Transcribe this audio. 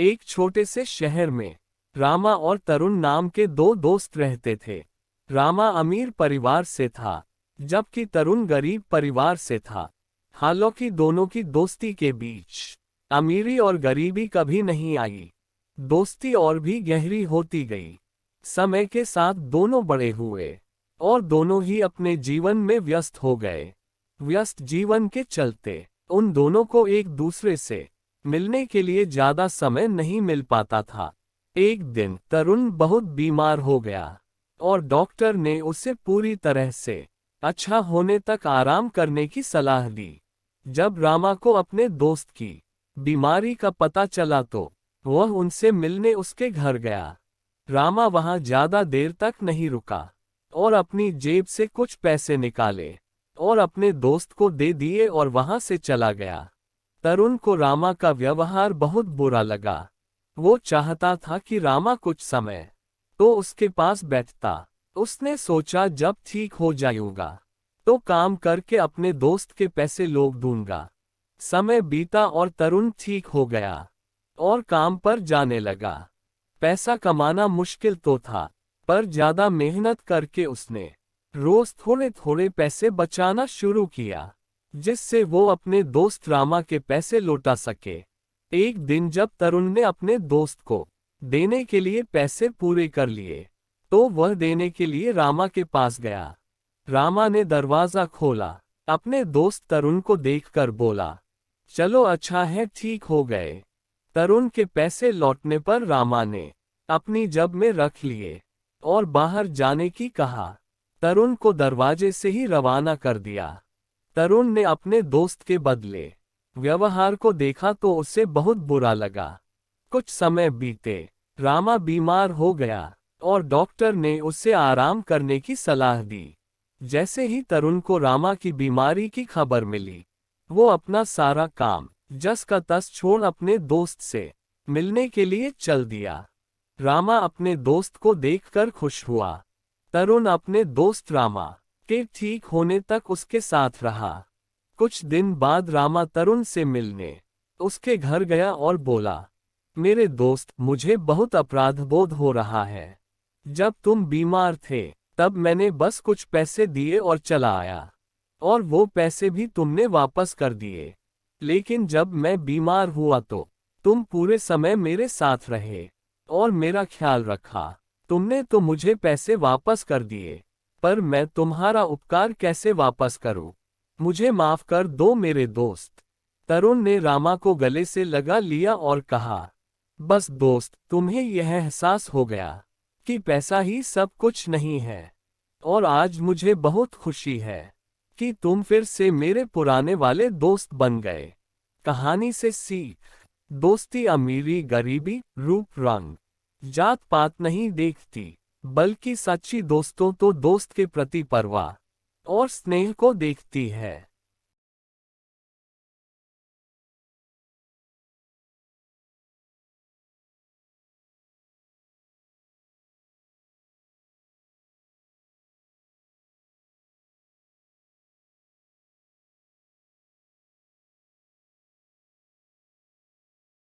एक छोटे से शहर में रामा और तरुण नाम के दो दोस्त रहते थे। रामा अमीर परिवार से था, जबकि तरुण गरीब परिवार से था। हालांकि दोनों की दोस्ती के बीच अमीरी और गरीबी कभी नहीं आई। दोस्ती और भी गहरी होती गई। समय के साथ दोनों बड़े हुए और दोनों ही अपने जीवन में व्यस्त हो गए। व्यस्त जीवन के चलते उन दोनों को एक दूसरे से मिलने के लिए ज्यादा समय नहीं मिल पाता था। एक दिन तरुण बहुत बीमार हो गया और डॉक्टर ने उसे पूरी तरह से अच्छा होने तक आराम करने की सलाह दी। जब रामा को अपने दोस्त की बीमारी का पता चला तो वह उनसे मिलने उसके घर गया। रामा वहां ज्यादा देर तक नहीं रुका और अपनी जेब से कुछ पैसे निकाले और अपने दोस्त को दे दिए और वहां से चला गया। तरुण को रामा का व्यवहार बहुत बुरा लगा। वो चाहता था कि रामा कुछ समय तो उसके पास बैठता। उसने सोचा जब ठीक हो जाऊंगा तो काम करके अपने दोस्त के पैसे लौट दूंगा। समय बीता और तरुण ठीक हो गया और काम पर जाने लगा। पैसा कमाना मुश्किल तो था, पर ज्यादा मेहनत करके उसने रोज थोड़े थोड़े पैसे बचाना शुरू किया, जिससे वो अपने दोस्त रामा के पैसे लौटा सके। एक दिन जब तरुण ने अपने दोस्त को देने के लिए पैसे पूरे कर लिए, तो वह देने के लिए रामा के पास गया। रामा ने दरवाजा खोला, अपने दोस्त तरुण को देखकर बोला, चलो अच्छा है ठीक हो गए। तरुण के पैसे लौटने पर रामा ने अपनी जेब में रख लिए और बाहर जाने की कहा। तरुण को दरवाजे से ही रवाना कर दिया। तरुण ने अपने दोस्त के बदले व्यवहार को देखा तो उसे बहुत बुरा लगा। कुछ समय बीते, रामा बीमार हो गया और डॉक्टर ने उसे आराम करने की सलाह दी। जैसे ही तरुण को रामा की बीमारी की खबर मिली, वो अपना सारा काम जस का तस छोड़ अपने दोस्त से मिलने के लिए चल दिया। रामा अपने दोस्त को देखकर खुश हुआ। तरुण अपने दोस्त रामा के ठीक होने तक उसके साथ रहा। कुछ दिन बाद रामा तरुण से मिलने उसके घर गया और बोला, मेरे दोस्त, मुझे बहुत अपराध बोध हो रहा है। जब तुम बीमार थे तब मैंने बस कुछ पैसे दिए और चला आया, और वो पैसे भी तुमने वापस कर दिए। लेकिन जब मैं बीमार हुआ तो तुम पूरे समय मेरे साथ रहे और मेरा ख्याल रखा। तुमने तो मुझे पैसे वापस कर दिए, पर मैं तुम्हारा उपकार कैसे वापस करूं? मुझे माफ कर दो मेरे दोस्त। तरुण ने रामा को गले से लगा लिया और कहा, बस दोस्त, तुम्हें यह एहसास हो गया कि पैसा ही सब कुछ नहीं है, और आज मुझे बहुत खुशी है कि तुम फिर से मेरे पुराने वाले दोस्त बन गए। कहानी से सीख, दोस्ती अमीरी गरीबी रूप रंग जात पात नहीं देखती, बल्कि सच्ची दोस्तों तो दोस्त के प्रति परवाह और स्नेह को देखती है।